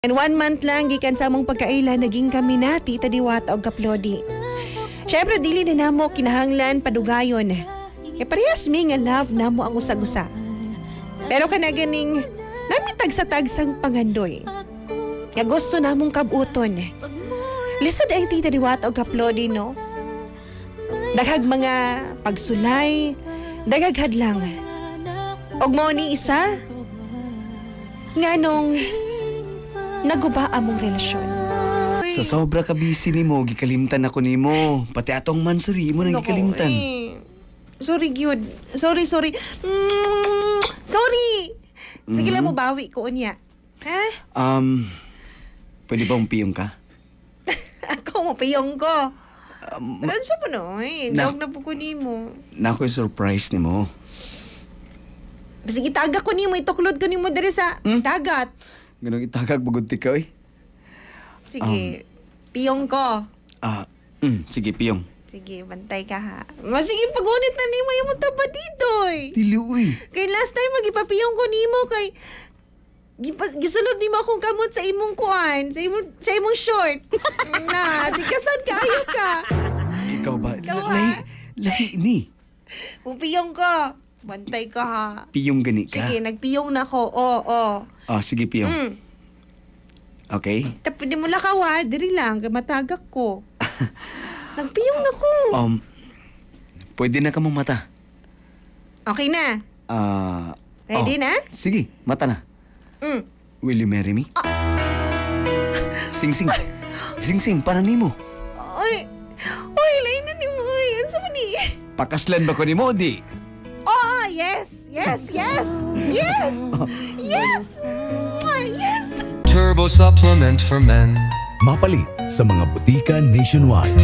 And 1 month lang gikan sa among pagkaila naging kami na Tita Diwata og Kaplodi. Syempre dili na namo kinahanglan padugayon. Kay parehas mi nga love namo ang usag-usa. Pero kana ganing nami tagsa-tagsang pangandoy. Nga gusto namong kabuton. Lisod ay Tita Diwata og Kaplodi no. Daghag mga pagsulay, daghag hadlang. Og mao ni isa nganong naguba among relasyon. Sa sobra ka busy nimo, gikalimtan ako nimo. Pati atong mansuri mo nang gikalimtan. Sorry, Gyud. Sorry. Sorry! Sige lang mo bawi ko unya. Ha? Pwede ba umpiyong ka? Ako mo piyong ko. Pero sa pa no, dawag na po ko nimo. Nako'y surprise nimo. Sige, tagak ko nimo, ituklod ko nimo diri sa dagat. Ganong itagag bugod tikaw eh. Sige, piyong ko. Sige, piyong. Sige, bantay ka ha. Sige, pagunit na nimo yung taba dito eh. Dili, uy. Kay last time, magipapiyong ko nimo kay... Gisulod nimo akong kamot sa imong kuan, sa imong short. Na, di kasan kaayo ka. Ikaw ba? Ikaw ha? Lahi ni. Piyong ko. Bantay ka ha. Piyong gani ka? Sige, nagpiyong na ko. Oo. Sige, piyong. Okay. Pwede mo lakaw ha. Diri lang, matagak ko. Nagpiyong na ko. Pwede na ka mong mata. Okay na? Ready na? Sige, mata na. Will you marry me? Sing-sing. Sing-sing, para nimo. Oy, lain na ni mo. Ano sa mani? Pakaslan ba ko ni mo, di? Oh, yes! Turbo supplement for men. Mapalit sa mga butika nationwide.